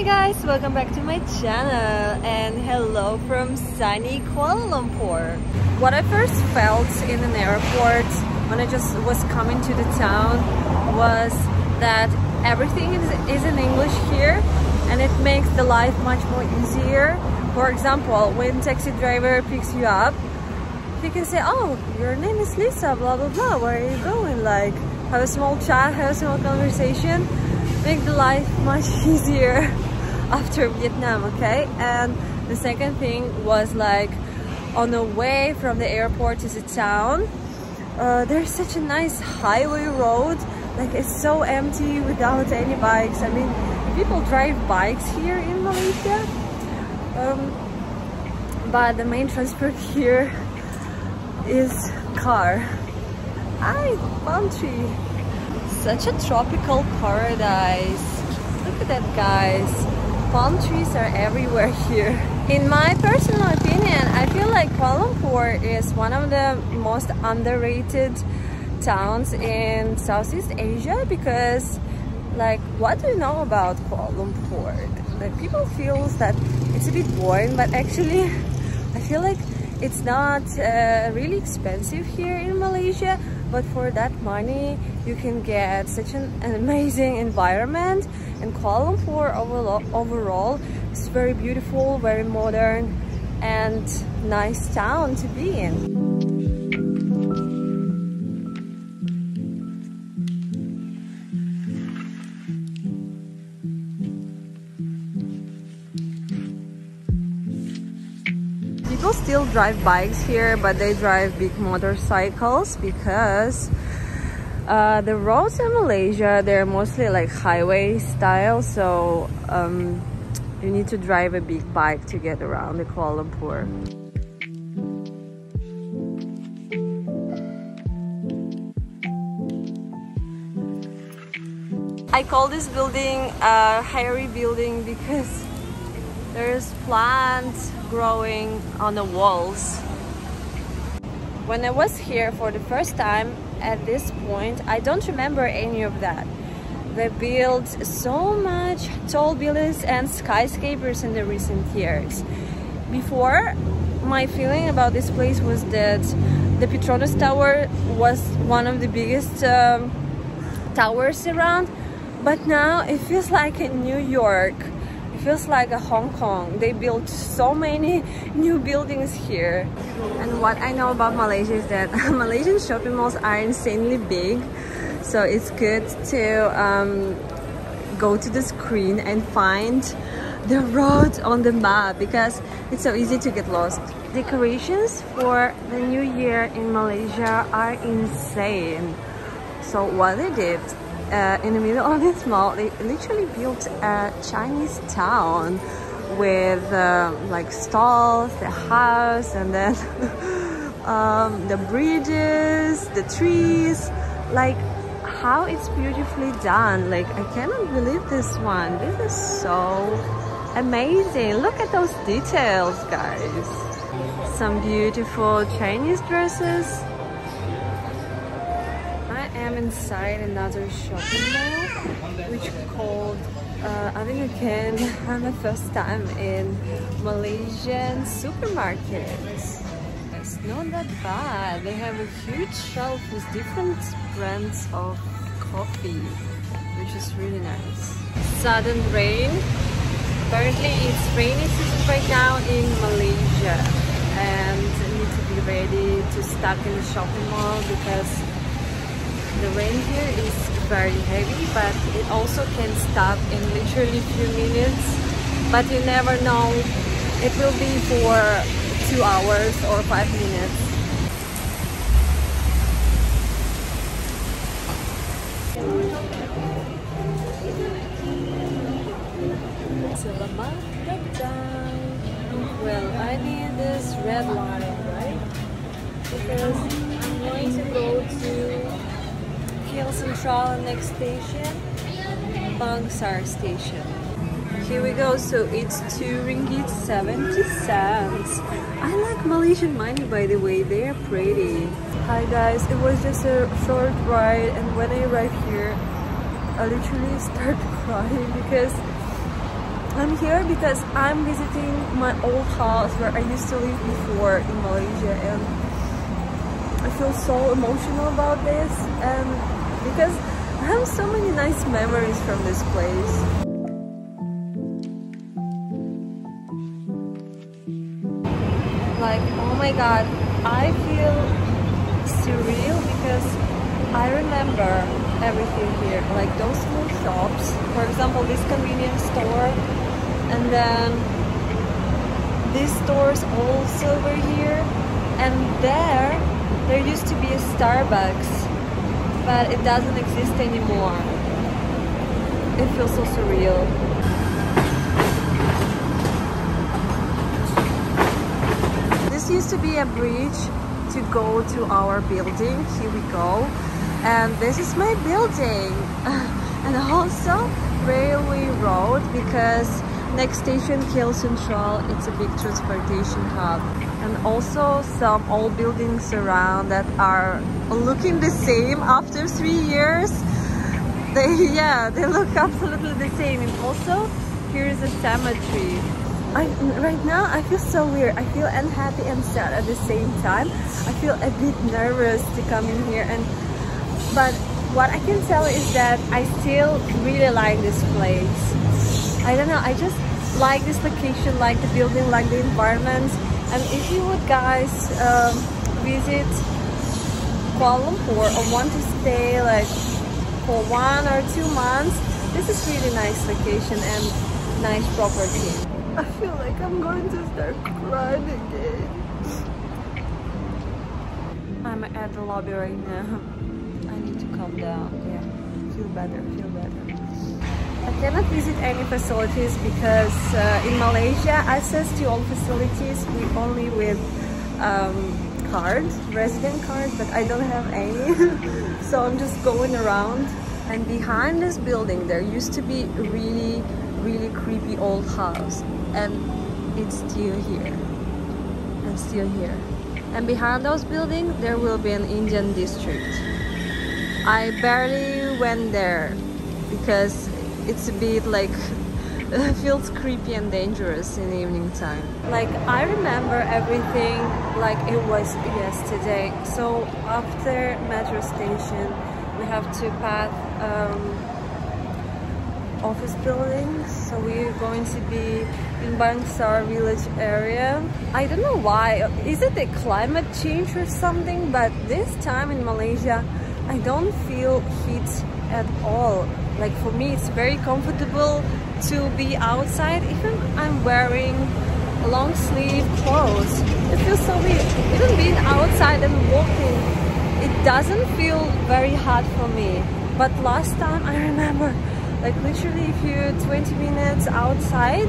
guys, welcome back to my channel and hello from sunny Kuala Lumpur. What I first felt in an airport when I just was coming to the town was that everything is in English here and it makes the life much more easier. For example, when taxi driver picks you up, he can say, oh, your name is Lisa, blah blah blah, where are you going? Like, have a small chat, have a small conversation, make the life much easier after Vietnam, okay? And the second thing was like, on the way from the airport to the town, there's such a nice highway road, like it's so empty without any bikes. I mean, people drive bikes here in Malaysia, but the main transport here is car. Hi, palm tree. Such a tropical paradise. Look at that, guys. Palm trees are everywhere here. In my personal opinion, I feel like Kuala Lumpur is one of the most underrated towns in Southeast Asia because, like, what do you know about Kuala Lumpur? Like, people feel that it's a bit boring, but actually I feel like it's not really expensive here in Malaysia, but for that money you can get such an amazing environment. And Kuala Lumpur overall is very beautiful, very modern and nice town to be in. People still drive bikes here, but they drive big motorcycles because the roads in Malaysia, they're mostly like highway style, so you need to drive a big bike to get around the Kuala Lumpur. I call this building a hairy building because there's plants growing on the walls. When I was here for the first time at this point, I don't remember any of that. They built so much tall buildings and skyscrapers in the recent years. Before, my feeling about this place was that the Petronas Tower was one of the biggest towers around, but now it feels like in New York. Feels like a Hong Kong. They built so many new buildings here. And what I know about Malaysia is that Malaysian shopping malls are insanely big, so it's good to go to the screen and find the road on the map because it's so easy to get lost. Decorations for the new year in Malaysia are insane. So what they did, in the middle of this mall, they literally built a Chinese town with like stalls, the house, and then the bridges, the trees. Like, how it's beautifully done. Like, I cannot believe this one. This is so amazing. Look at those details, guys. Some beautiful Chinese dresses. I am inside another shopping mall which called I think again I'm the first time in Malaysian supermarkets. It's not that bad. They have a huge shelf with different brands of coffee, which is really nice. Sudden rain. Apparently it's rainy season right now in Malaysia and I need to be ready to stuck in the shopping mall because the rain here is very heavy, but it also can stop in literally few minutes. But you never know, it will be for 2 hours or 5 minutes. Selamat datang. Well, I need this red line, right? Because I'm going to go to Central, next station, Bangsar station. Here we go. So it's 2 ringgit 70 cents. I like Malaysian money, by the way. They are pretty. Hi guys, it was just a short ride and when I arrived here I literally started crying because I'm here because I'm visiting my old house where I used to live before in Malaysia, and I feel so emotional about this, and because I have so many nice memories from this place. Like, oh my god, I feel surreal because I remember everything here, like those small shops, for example this convenience store, and then these stores also over here, and there used to be a Starbucks, but it doesn't exist anymore. It feels so surreal. This used to be a bridge to go to our building. Here we go. And this is my building. And also railway road, because next station Kuala Central, it's a big transportation hub. And also some old buildings around that are looking the same after 3 years. They look absolutely the same. And also here is a cemetery. Right now I feel so weird. I feel unhappy and sad at the same time. I feel a bit nervous to come in here, but what I can tell is that I still really like this place. I don't know, I just like this location, like the building, like the environment. And if you would guys visit Kuala Lumpur or want to stay like for 1 or 2 months, this is really nice location and nice property. I feel like I'm going to start crying again. I'm at the lobby right now. I need to calm down. Yeah, feel better, feel better. I cannot visit any facilities because in Malaysia, access to all facilities we only with cards, resident cards, but I don't have any. So I'm just going around. And behind this building, there used to be a really creepy old house, and it's still here and still here. And behind those buildings there will be an Indian district. I barely went there because it's a bit like feels creepy and dangerous in the evening time. Like, I remember everything like it was yesterday. So after metro station we have to pass office buildings, so we're going to be in Bangsar Village area. I don't know why, is it a climate change or something, but this time in Malaysia I don't feel heat at all. Like, for me it's very comfortable to be outside, even I'm wearing long sleeve clothes. It feels so weird, even being outside and walking, it doesn't feel very hot for me. But last time I remember, like literally if you're 20 minutes outside,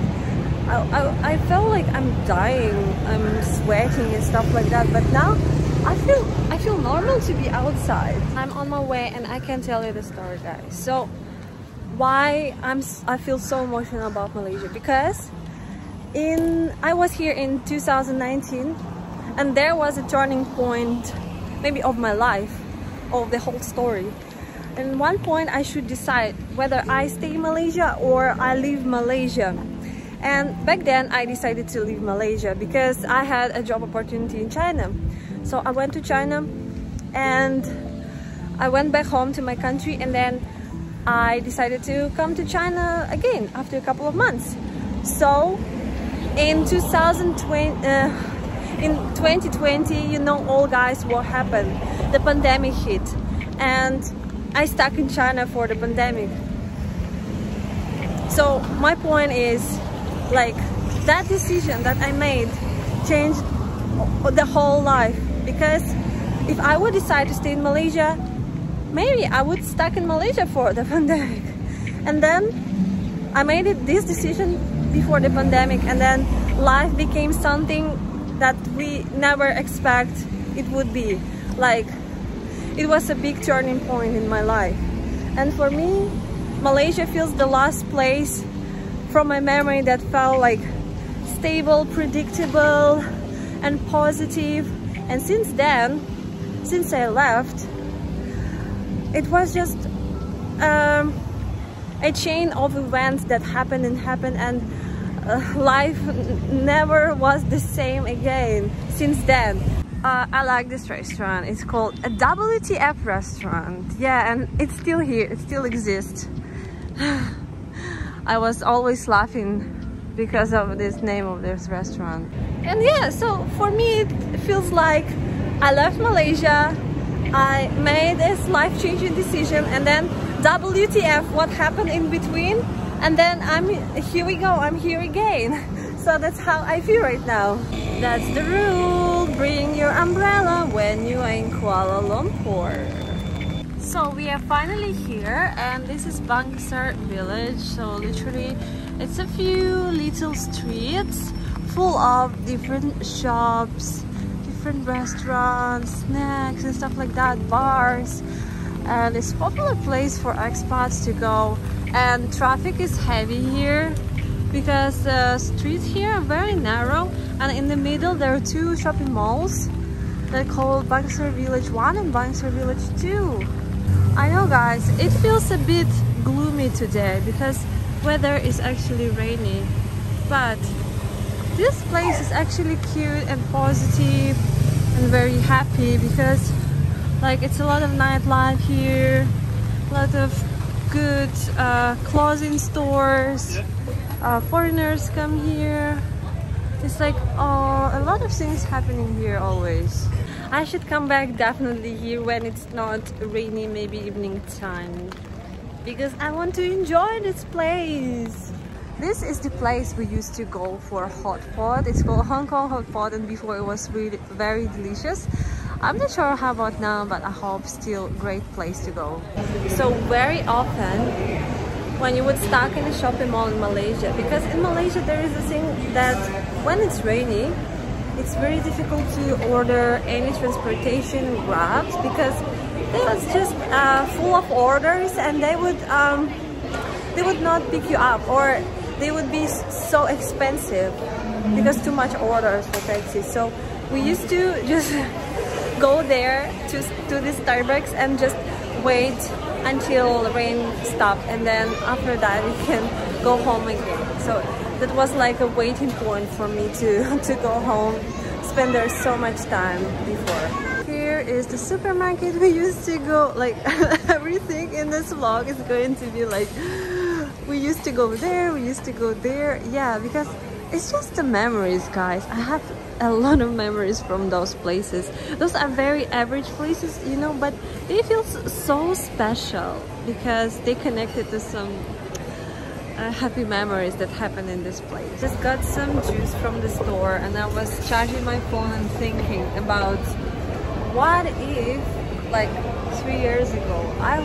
I felt like I'm dying, I'm sweating and stuff like that. But now I feel normal to be outside. I'm on my way and I can tell you the story, guys. So why I feel so emotional about Malaysia, because I was here in 2019 and there was a turning point maybe of my life, of the whole story. And one point I should decide whether I stay in Malaysia or I leave Malaysia. And back then I decided to leave Malaysia because I had a job opportunity in China. So I went to China and I went back home to my country, and then I decided to come to China again after a couple of months. So in 2020, you know, all guys, what happened? The pandemic hit and I stuck in China for the pandemic. So my point is, like, that decision that I made changed the whole life, because if I would decide to stay in Malaysia, maybe I would stuck in Malaysia for the pandemic. And then I made this decision before the pandemic, and then life became something that we never expect it would be. Like, it was a big turning point in my life. And for me, Malaysia feels the last place from my memory that felt like stable, predictable and positive. And since then, since I left, it was just a chain of events that happened and life never was the same again since then. I like this restaurant. It's called a WTF restaurant. Yeah, and it's still here. It still exists. I was always laughing because of this name of this restaurant. And yeah, so for me it feels like I left Malaysia, I made this life-changing decision, and then WTF, what happened in between, and then here we go, I'm here again. So that's how I feel right now. That's the rule, bring your umbrella when you are in Kuala Lumpur. So we are finally here, and this is Bangsar Village. So literally it's a few little streets full of different shops, different restaurants, snacks and stuff like that, bars, and it's a popular place for expats to go. And traffic is heavy here because the streets here are very narrow, and in the middle there are two shopping malls that are called Bangsar Village 1 and Bangsar Village 2. I know guys, it feels a bit gloomy today because weather is actually rainy, but this place is actually cute and positive and very happy because like it's a lot of nightlife here, a lot of good clothing stores, foreigners come here. It's like a lot of things happening here always. I should come back definitely here when it's not rainy, maybe evening time, because I want to enjoy this place. This is the place we used to go for hot pot. It's called Hong Kong hot pot, and before it was really very delicious. I'm not sure how about now, but I hope still great place to go. So very often when you would stuck in a shopping mall in Malaysia, because in Malaysia there is a thing that when it's rainy, it's very difficult to order any transportation grabs because they was just full of orders, and they would not pick you up, or they would be so expensive because too much orders for taxis. So we used to just go there to the Starbucks and just wait until the rain stopped, and then after that we can go home again. So that was like a waiting point for me to go home, spend there so much time before. Here is the supermarket we used to go, like everything in this vlog is going to be like we used to go there, we used to go there. Yeah, because it's just the memories, guys. I have a lot of memories from those places. Those are very average places, you know, but they feel so special because they connected to some happy memories that happened in this place. Just got some juice from the store, and I was charging my phone and thinking about what if, like 3 years ago, I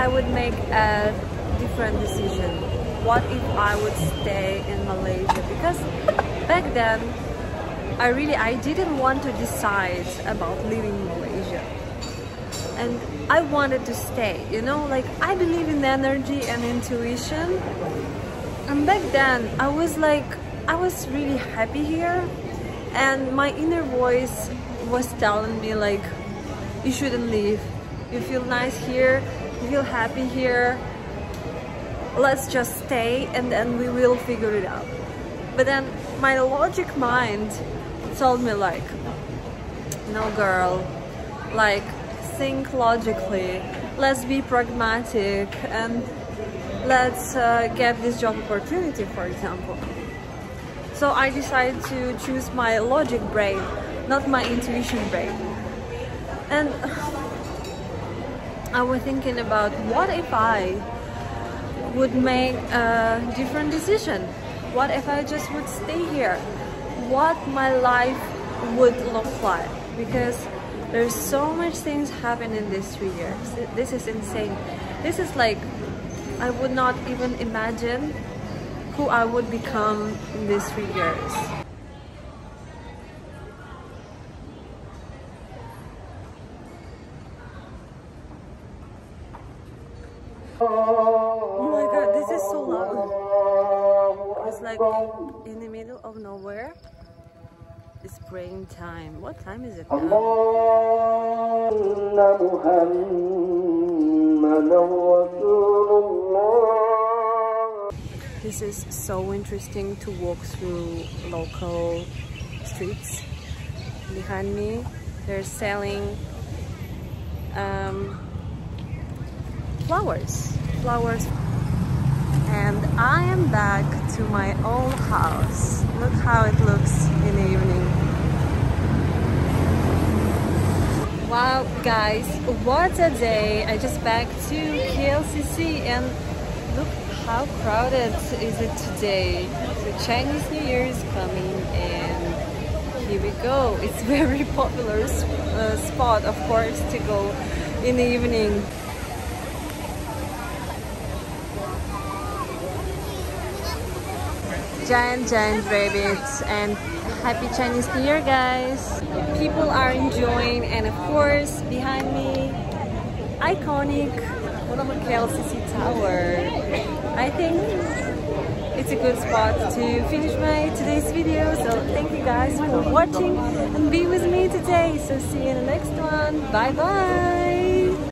would make a different decision. What if I would stay in Malaysia? Because back then I didn't want to decide about leaving Malaysia, and I wanted to stay, you know, like I believe in energy and intuition, and back then I was really happy here, and my inner voice was telling me like, you shouldn't leave, you feel nice here, you feel happy here, let's just stay and then we will figure it out. But then my logic mind told me like, no girl, like think logically, let's be pragmatic, and let's get this job opportunity, for example. So I decided to choose my logic brain, not my intuition brain. And I was thinking about what if I would make a different decision? What if I just would stay here? What my life would look like? Because there's so much things happen in these 3 years. This is insane. This is like, I would not even imagine who I would become in these 3 years. Oh my god, this is so loud. It's like in the middle of nowhere. It's praying time. What time is it now? This is so interesting to walk through local streets. Behind me, they're selling flowers. And I am back to my old house. Look how it looks in the evening. Wow guys, what a day! I just back to KLCC and look how crowded is it today. So Chinese New Year is coming and here we go. It's very popular spot, of course, to go in the evening. Giant rabbits, and happy Chinese New Year guys. People are enjoying, and of course behind me, iconic KLCC Tower. I think it's a good spot to finish my today's video. So thank you guys for watching and be with me today. So see you in the next one. Bye bye.